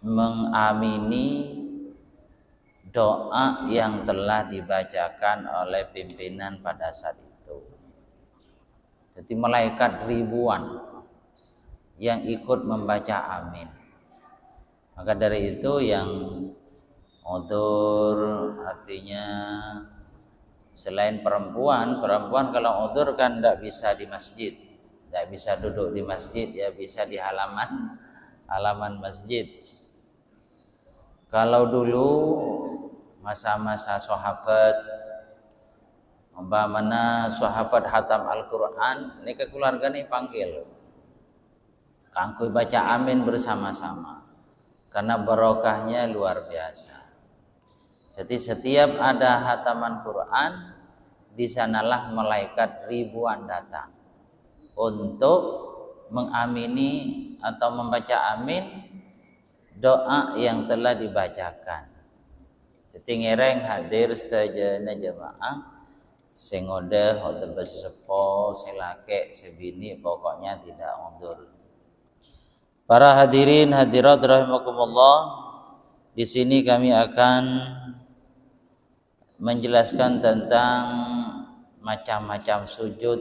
mengamini doa yang telah dibacakan oleh pimpinan pada saat itu. Jadi malaikat ribuan yang ikut membaca amin. Maka dari itu yang udzur artinya selain perempuan kalau udzur kan tidak bisa di masjid, tidak bisa duduk di masjid, ya bisa di halaman masjid. Kalau dulu masa-masa sahabat, umpamana sahabat hatam Al-Quran, ini ke keluarga nih panggil, kangkui baca amin bersama-sama, karena barokahnya luar biasa. Jadi setiap ada hataman Quran, di sanalah malaikat ribuan datang untuk mengamini atau membaca amin doa yang telah dibacakan. Jadi ngereng hadir sedayana jamaah sing ngodeh hotel sepo sing laki sebini, pokoknya tidak mundur. Para hadirin hadirat rahimakumullah, di sini kami akan menjelaskan tentang macam-macam sujud.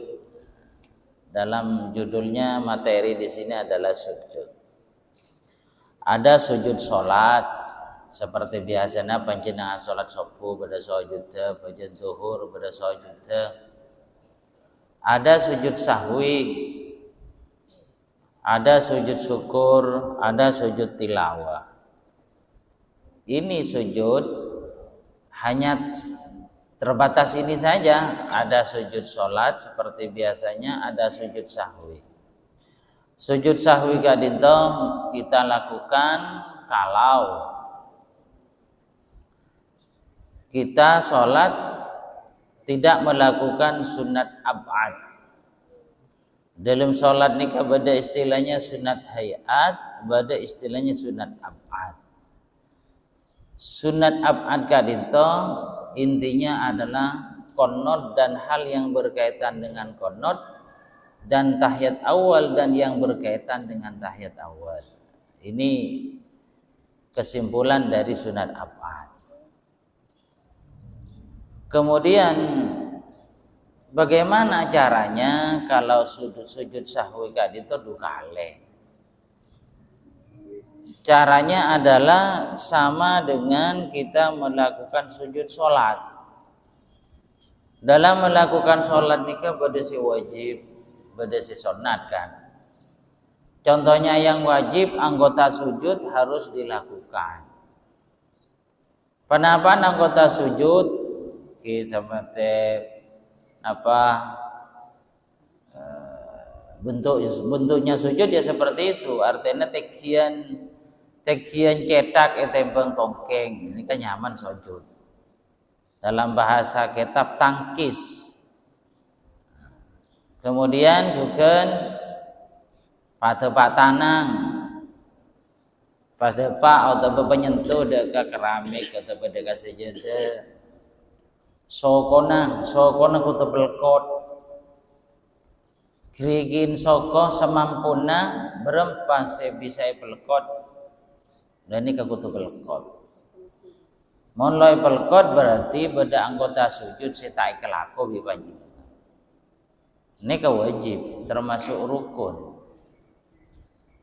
Dalam judulnya materi di sini adalah sujud. Ada sujud salat seperti biasanya panjenengan salat subuh pada sujud, pada zuhur pada sujud. Ada sujud sahwi, ada sujud syukur, ada sujud tilawah. Ini sujud hanya terbatas ini saja. Ada sujud salat seperti biasanya, ada sujud sahwi. Sujud sahwi kadinto kita lakukan kalau kita sholat tidak melakukan sunat ab'ad. Dalam sholat ini ada istilahnya sunat hayat, ada istilahnya sunat ab'ad. Sunat ab'ad kadinto intinya adalah qunut dan hal yang berkaitan dengan qunut, dan tahiyat awal dan yang berkaitan dengan tahiyat awal. Ini kesimpulan dari sunat ab'ad. Kemudian bagaimana caranya kalau sujud sahwi kadito dukale? Caranya adalah sama dengan kita melakukan sujud sholat. Dalam melakukan sholat nikah berdasi wajib, berdasi sunat kan. Contohnya yang wajib anggota sujud harus dilakukan. Penapaan anggota sujud seperti bentuknya sujud ya seperti itu. Artinya tekian cetak tembang tongkeng, ini kan nyaman sujud. Dalam bahasa kitab tangkis. Kemudian juga pada pak tanang, pas depak atau penyentuh dekat keramik atau dekat sejadah. Sokona kutu pelkot, krigin soko semampuna berempat sebisa pelkot, dan ini kutu pelkot. Mulai pelkot berarti beda anggota sujud setai kelako bipanjenengan. Ini kewajib, termasuk rukun,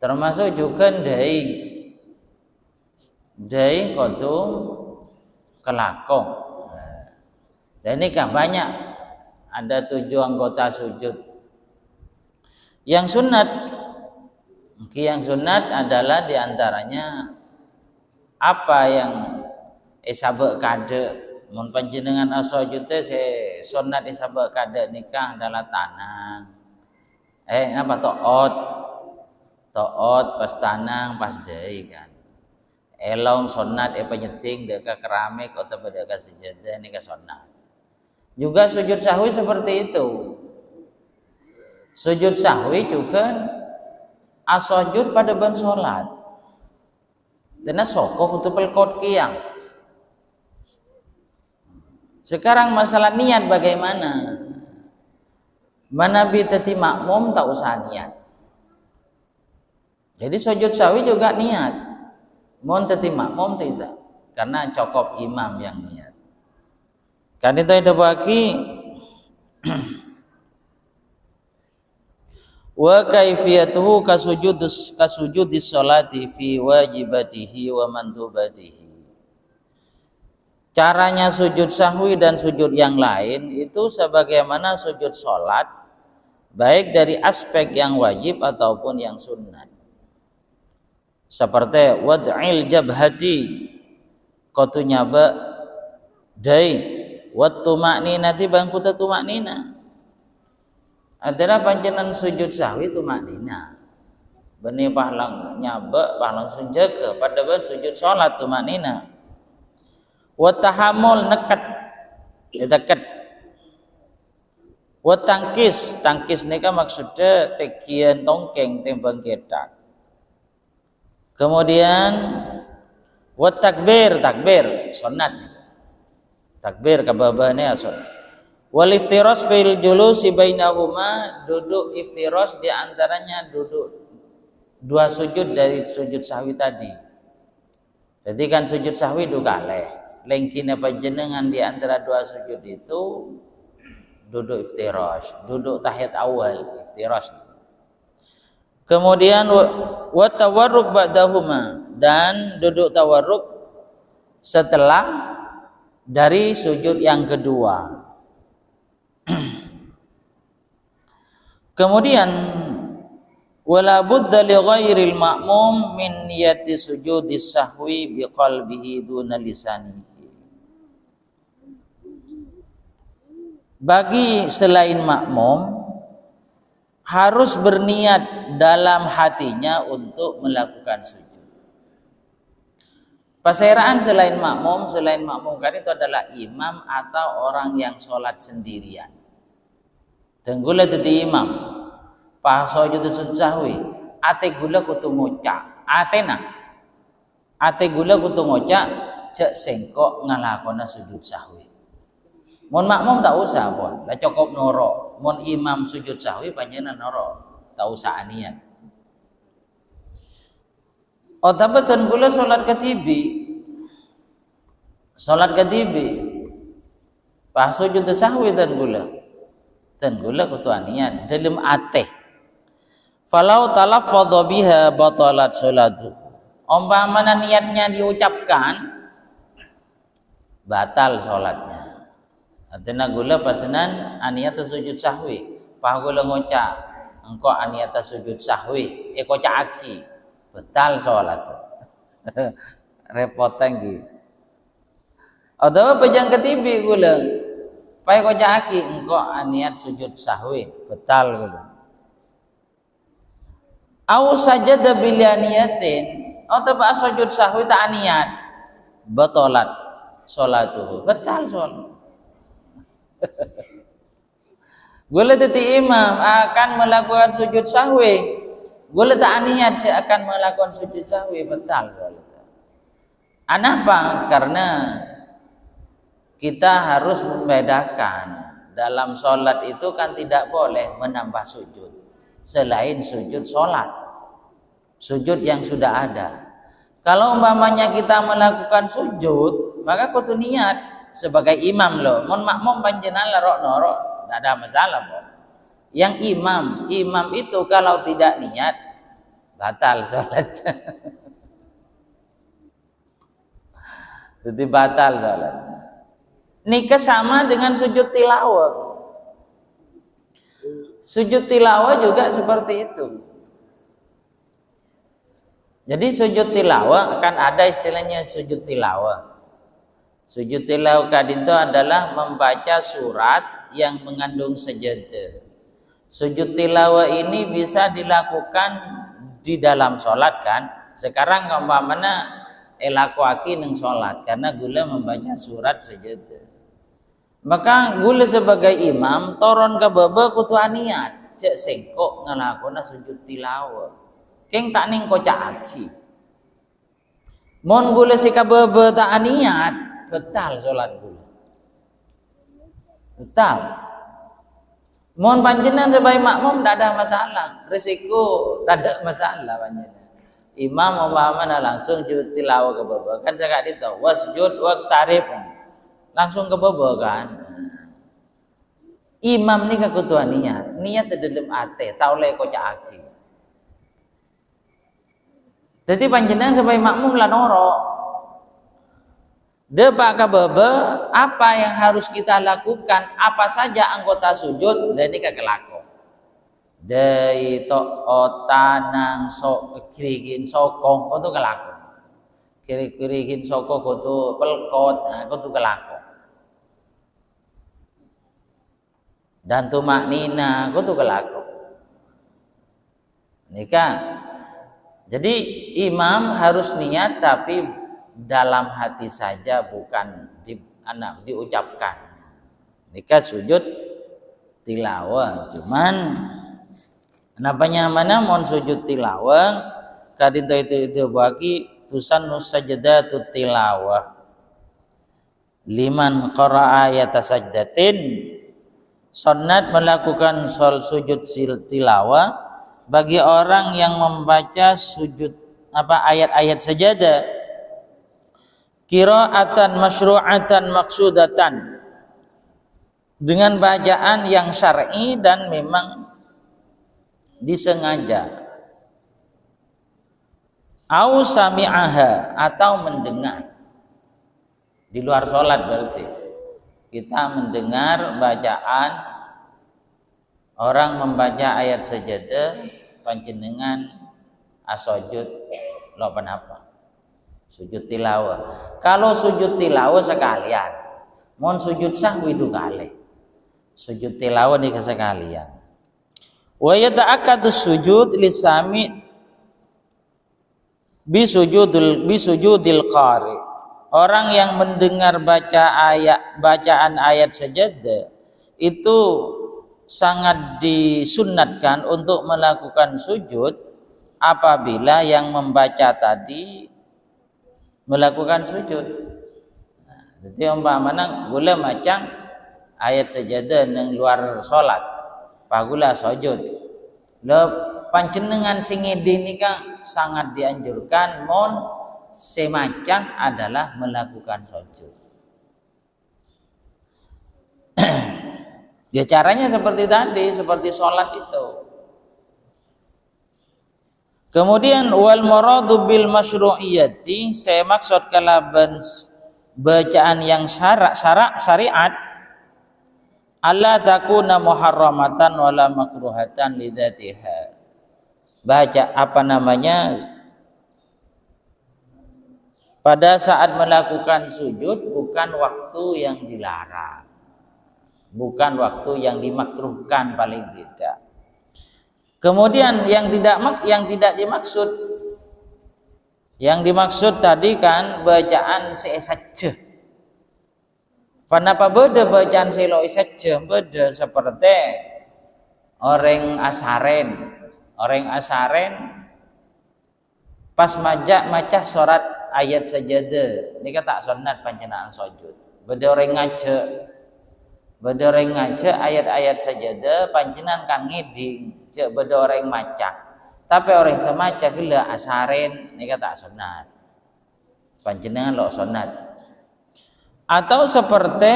termasuk juga dai kutu kelako. Dan ini kan banyak, ada 7 anggota sujud. Yang sunat adalah diantaranya apa yang sabek kade. Mun panjenengan sujud teh sunat sabek kade nikah adalah tanang. Toot pas tanang pas dei kan. Elong sunat penyeting dekat keramik atau dekat sejadah nikah sunat. Juga sujud sahwi seperti itu. Sujud sahwi juga asujud pada ban sholat. Dena sokok untuk pelkot kiang. Sekarang masalah niat bagaimana? Manabi teti makmum tak usah niat. Jadi sujud sahwi juga niat. Mun teti makmum tidak, karena cukup imam yang niat. Kan itu ada bagi wa kaifiyatuhu kasujudis sholati fi wajibatihi wa mandubatihi. Caranya sujud sahwi dan sujud yang lain itu sebagaimana sujud sholat, baik dari aspek yang wajib ataupun yang sunnah. Seperti wad'il jabhati kotunya ba dai wat tumakninati bangku tumaknina adalah pancenan sujud sahwi tumaknina benih pahlang nyaba pahlang sunjaga pada ban sujud sholat tumaknina wa tahammul nekat dekat wa tangkis nika maksudnya tekian tongkeng tembang ketak. Kemudian wat takbir sunat takbir kababane asal wal iftiras fil julusi bainahuma duduk iftiras di antaranya duduk dua sujud dari sujud sahwi tadi. Jadi kan sujud sahwi du kalih lengkine panjenengan di antara dua sujud itu duduk iftiras, duduk tahiyat awal iftiras. Kemudian wa tawarruk ba'dahuma dan duduk tawarruk setelah dari sujud yang kedua. Kemudian wala budda li ghairil ma'mum min niyati sujudis sahwi biqalbihi duna lisanihi. Bagi selain makmum harus berniat dalam hatinya untuk melakukan sujud. Perseraan selain makmum kan itu adalah imam atau orang yang sholat sendirian. Tenggula tadi imam, pas sujud sahwi, ate gula kutu ngocak, ate gula kutu ngocak, cek sengkok ngalakona sujud sahwi. Mun makmum tak usah pun, lah cukup noro. Mun imam sujud sahwi panjenengan noro, tak usah anian. Oh tapi ten gula salat ketibi, pas sujud sahwi ten gula kutu anian dalam ate. Falau talaffadha biha batalat salatu. Umpamana niatnya diucapkan, batal salatnya. Artinya gula pasenan aniyata sujud sahwi, pah gula ngocak engkau aniyata sujud sahwi, kocak aki, betal sholat. Repot tinggi. Atau pejang ketibi gula, pah kocak aki engkau aniyat sujud sahwi, betal gula. Au sajada bil niyatin, atau bah sujud sahwi tak aniyat, batalat sholatuhu, betal sholat. Gula teti imam akan melakukan sujud sahwi, gula tak niat saya akan melakukan sujud sahwi, betal. Kenapa? Karena kita harus membedakan dalam sholat itu kan tidak boleh menambah sujud selain sujud sholat, sujud yang sudah ada. Kalau umpamanya kita melakukan sujud, maka kudu niat sebagai imam loh. Mun makmum panjenengan larok norok, tidak ada masalah boh. Yang imam itu kalau tidak niat batal sholatnya. Jadi batal sholatnya. Nikah sama dengan sujud tilawah. Sujud tilawah juga seperti itu. Jadi sujud tilawah akan ada istilahnya sujud tilawah. Sujud tilawah kadinto adalah membaca surat yang mengandung sajadah. Sujud tilawah ini bisa dilakukan di dalam sholat kan. Sekarang umpamana elakuaki neng sholat karena gula membaca surat sajadah. Maka gula sebagai imam toron ke baba kutu aniat cek sengkok ngelakona sujud tilawah. Keng tak ning kocak aki. Mon gula si ka baba tak aniat betal sholat gula. Betal. Mohon panjenengan sebagai makmum tidak ada masalah, risiko tidak ada masalah panjenengan. Imam umpamana langsung sujud tilawah ke bawah kan saya itu wasjud waqtarib langsung ke bawah kan. Imam ni kakutuan niat dalam ate taule kocak aki. Jadi panjenengan sebagai makmum lah noro. Depak ke bawah apa yang harus kita lakukan, apa saja anggota sujud dan ini kelako. Dari to otanang sok kirigin sokong kau tu kelako. Kirigin sokong kau tu pelkot kau tu kelako. Dan tu maknina kau tu kelako. Nikah. Jadi imam harus niat tapi dalam hati saja bukan diucapkan. Nikah sujud tilawah cuman napanya mana mon sujud tilawah kadinto itu bagi tusannu sajdatut tilawah liman qara'a ayat sajdatin sunnat melakukan sujud tilawah bagi orang yang membaca sujud ayat-ayat sajadah qiraatan masyru'atan maksudatan dengan bacaan yang syar'i dan memang disengaja au sami'aha atau mendengar di luar sholat berarti kita mendengar bacaan orang membaca ayat sajadah panjenengan asojud lo apa sujud tilawah. Kalau sujud tilawah sekalian mohon sujud sahwi dua kali sujud tilawah nih sekalian. Wa yata'akkadu sujud lisami bisujudil qari. Orang yang mendengar bacaan ayat sajadah itu sangat disunnatkan untuk melakukan sujud apabila yang membaca tadi melakukan sujud. Jadi umpamana gula macam ayat sajadah nang luar salat pagula sujud. Lo panjenengan sing ngene kan sangat dianjurkan mon semacam adalah melakukan sujud. Ya caranya seperti tadi, seperti sholat itu. Kemudian wal maradu bil masyru'iyyati saya maksud kalaban bacaan yang syariat Allah takuna muharramatan wala makruhatan lidzatiha. Baca pada saat melakukan sujud bukan waktu yang dilarang. Bukan waktu yang dimakruhkan paling tidak. Kemudian yang tidak dimaksud yang dimaksud tadi kan bacaan saja. Kenapa beda bacaan selo saja beda seperti orang asaren pas maca surat ayat sajadah ini tak sunat panjenengan sujud beda orang ngaca ayat-ayat sajadah panjenengan kan ngiding cek beda orang maca tapi orang semaca gila asaren ini tak sunat panjenengan lo sunat. Atau seperti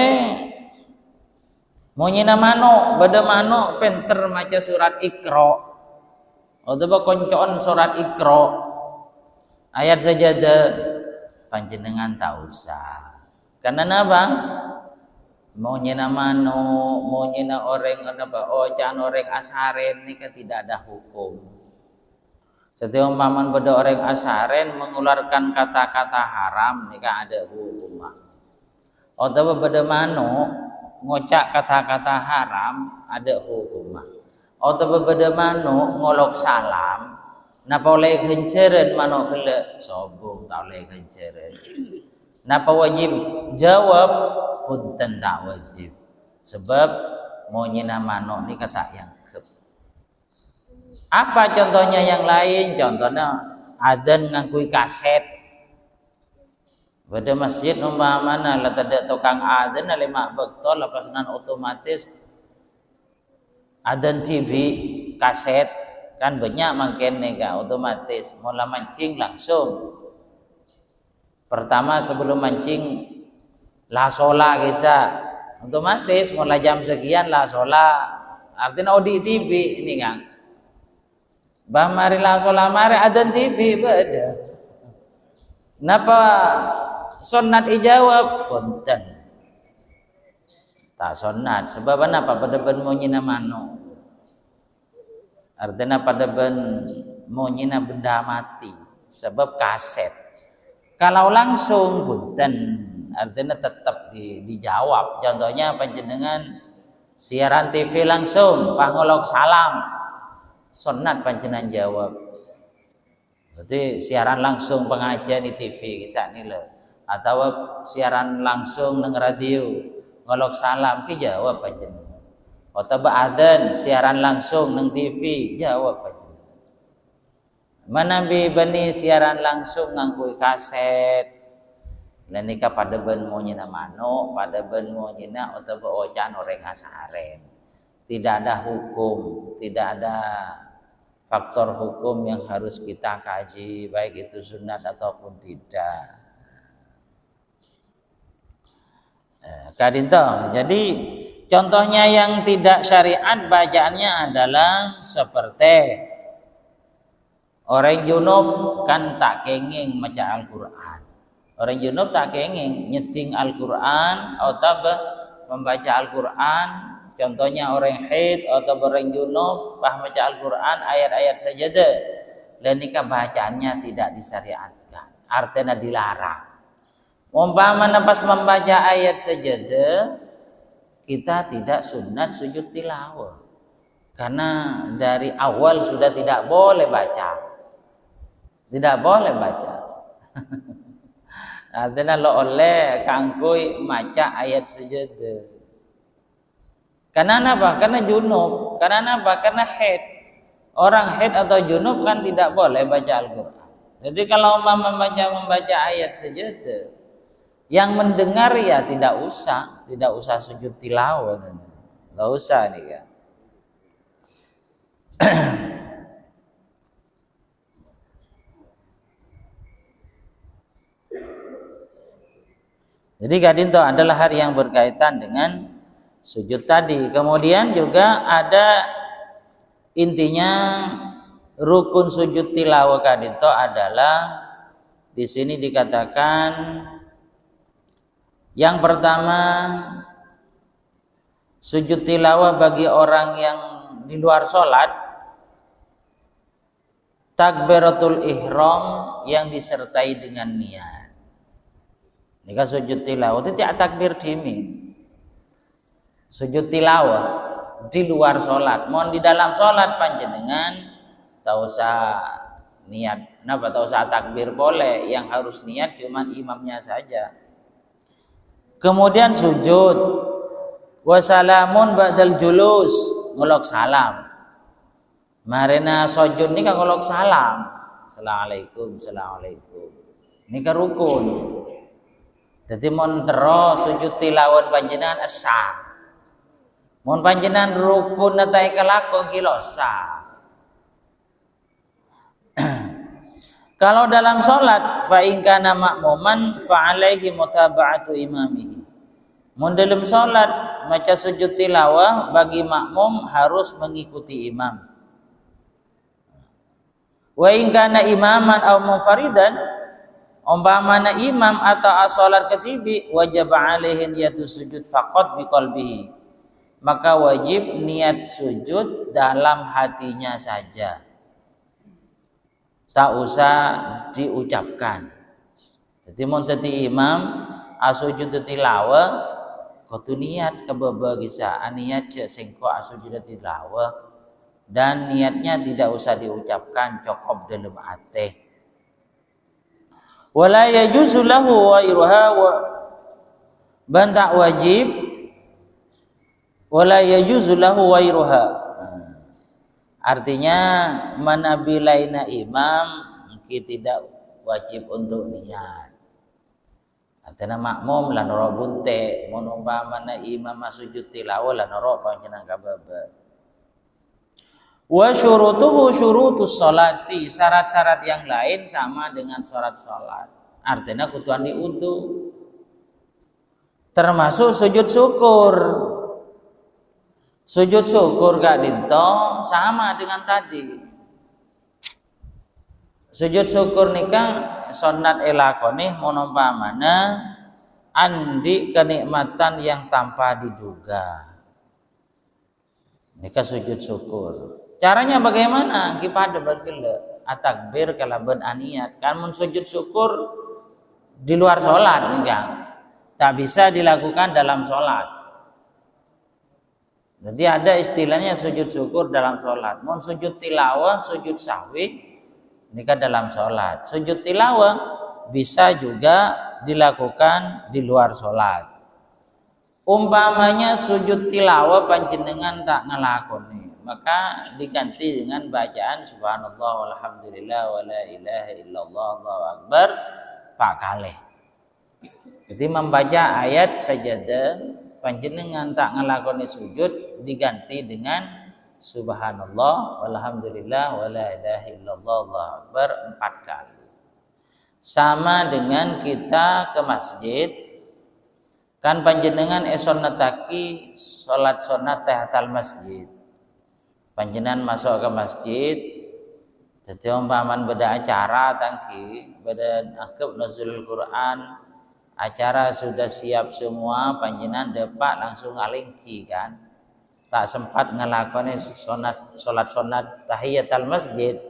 monyena mano beda mano penter maca surat Iqra atau koncoan surat Iqra ayat sajadah panjenengan tak usah karena apa monyena mano monyena orang jangan orang asaren ini kan tidak ada hukum. Setiap umpaman beda orang asaren mengeluarkan kata-kata haram ini kan ada hukum. Atau pada mano ngocak kata-kata haram ada hukum. Atau pada mano ngolok salam napa oleh kenceren mano kele sombong tak oleh kenceren. Napa wajib jawab punten tak wajib. Sebab mau nyina mano ni kata yang kep. Apa contohnya yang lain? Contohnya adzan ngangkui kaset. Pada masjid umpamana la tada tukang adzan lima bektol lepasan otomatis adzan TV kaset kan banyak makin nega otomatis mula mancing langsung. Pertama sebelum mancing la sola kisah otomatis mulai jam sekian la sola artinya odi TV ini kan bah mari la sola mari adzan TV beda napa sunat ijawab konten tak sunat sebab apa pada ben mau nyina mano artinya pada ben mau nyina benda mati sebab kaset kalau langsung konten artinya tetap dijawab. Contohnya panjenengan siaran TV langsung pangolok salam sunat panjenengan jawab. Berarti siaran langsung pengajian di TV kisah nila atau siaran langsung nang radio ngolok salam ki jawab panjenengan. Atau adzan siaran langsung nang TV jawab panjenengan. Mana bani siaran langsung ngangkui kaset dan nikah pada ben mau nyina mano, pada ben mau nyina atau beocan orang asaren. Tidak ada hukum, tidak ada faktor hukum yang harus kita kaji, baik itu sunat ataupun tidak. Kadinto, jadi contohnya yang tidak syariat bacaannya adalah seperti orang junub kan tak kenging maca Al-Quran. Orang junub tak kenging nyeting Al-Quran atau membaca Al-Quran. Contohnya orang haid atau orang junub bah baca Al-Quran ayat-ayat sajadah dan nikah bacaannya tidak disyariatkan. Artinya dilarang. Umpama pas membaca ayat sajadah kita tidak sunat sujud tilawah. Karena dari awal sudah tidak boleh baca. Tidak boleh baca. Artinya lo oleh kangkui maca ayat sajadah. Karena apa? Karena junub. Karena apa? Karena haid. Orang haid atau junub kan tidak boleh baca Al-Quran. Jadi kalau membaca ayat sajadah, yang mendengar ya tidak usah sujud tilawah. Tidak usah nih ya. Jadi kadinto adalah hari yang berkaitan dengan sujud tadi. Kemudian juga ada intinya rukun sujud tilawah kadinto adalah di sini dikatakan yang pertama sujud tilawah bagi orang yang di luar sholat takbiratul ihram yang disertai dengan niat. Jika sujud tilawah itu tidak takbir dimin. Sujud tilawah di luar sholat. Mohon di dalam sholat panjenengan tak usah niat. Kenapa tak usah takbir boleh. Yang harus niat cuma imamnya saja. Kemudian sujud. Wassalamun ba'dal julus. Ngolok salam. Marina sujud ini kan ngolok salam. Assalamualaikum. Assalamualaikum. Ini kan rukun. Jadi mohon terus sujud tilawah panjenengan asa. Mohon panjenengan rukun natai kelakon kilo sah. Kalau dalam sholat fa in kana ma'muman fa alaihi mutaba'atu imamihi. Mohon dalam sholat maca sujud tilawah bagi makmum harus mengikuti imam. Wa in kana imaman aw munfaridan umpamana imam atau as-sholat ketibi wajib alaihi niyatu sujud faqat biqalbihi, maka wajib niat sujud dalam hatinya saja, tak usah diucapkan. Jadi mun tadi imam asujud tilawah kudu niat kebeba kisah niat sengko asujud tilawah dan niatnya tidak usah diucapkan, cukup dalam hati. Wala yajuzu lahu ghairuha wa bantak wajib wala yajuzu lahu ghairuha. Artinya manabilaina imam kita tidak wajib untuk niat. Artinya makmum lan ora bunte mun umpamana imam sujud tilawah lan ora panjenengan kababa. Wa syurutuhu syurutus sholati, syarat-syarat yang lain sama dengan syarat sholat. Artinya kutuan diudu. Termasuk sujud syukur. Sujud syukur gak dinto sama dengan tadi. Sujud syukur nikah sunat elakoni monompamana andi kenikmatan yang tanpa diduga. Nikah sujud syukur. Caranya bagaimana? Kipada bagele atakbir kalaban aniat. Kan mun sujud syukur di luar sholat nikah. Tak bisa dilakukan dalam sholat. Jadi ada istilahnya sujud syukur dalam sholat. Mun sujud tilawah, sujud sahwi nikah dalam sholat. Sujud tilawah bisa juga dilakukan di luar sholat. Umpamanya sujud tilawah panjenengan tak ngelakoni, maka diganti dengan bacaan subhanallah walhamdulillah wala ilaha illallah Allahu akbar 4 kali. Jadi membaca ayat sajadah panjenengan tak ngelakoni sujud diganti dengan subhanallah walhamdulillah wala ilaha illallah Allahu akbar 4 kali. Sama dengan kita ke masjid, kan panjenengan eson netaki salat sunat tahiyatul masjid. Panjenengan masuk ke masjid, jadi umpaman beda acara tangki, beda akab nuzul Quran, acara sudah siap semua, panjenengan depak langsung ngalingki kan. Tak sempat ngelakoni salat sunat tahiyatul masjid,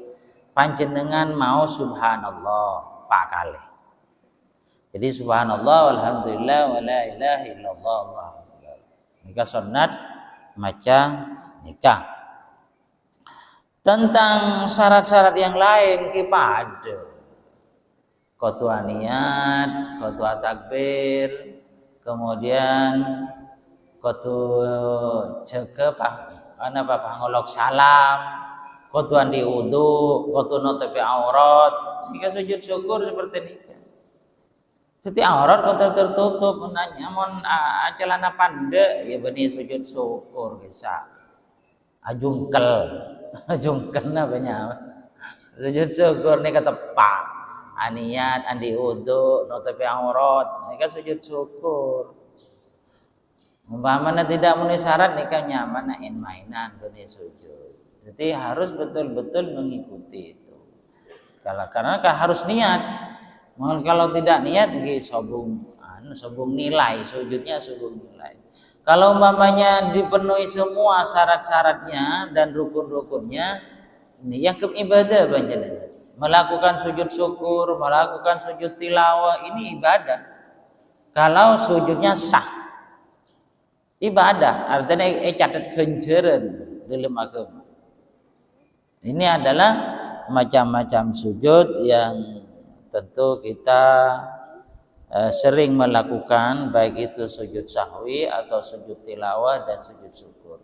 panjenengan mau subhanallah 4 kali. Jadi subhanallah walhamdulillah wala ilaha illallah Allahu akbar. Nikah sunat maca nikah. Tentang syarat-syarat yang lain kipada kotua niat, kotua takbir, kemudian kotu cekep pangolok salam, kotuan diudu, kotu notepi aurat. Nikah sujud syukur seperti ini. Jadi aurat kota tertutup, nanya mon celana pande ya bani sujud syukur bisa. Ajungkel namanya. Sujud syukur nih kata pak. Aniat, andi udu, notepi aurat, nih sujud syukur. Umpamanya tidak memenuhi syarat nikah nyaman main mainan bani sujud. Jadi harus betul-betul mengikuti itu. Karena harus niat. Kalau tidak niat sobung nilai sujudnya sobung nilai. Kalau umpamanya dipenuhi semua syarat-syaratnya dan rukun-rukunnya, ini yang ibadah panjenengan. Melakukan sujud syukur, melakukan sujud tilawah ini ibadah. Kalau sujudnya sah, ibadah artinya catat kenjeren dalam agama. Ini adalah macam-macam sujud yang tentu kita sering melakukan, baik itu sujud sahwi atau sujud tilawah dan sujud syukur.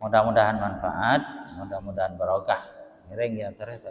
Mudah-mudahan manfaat, mudah-mudahan barokah. Ngiring ya terus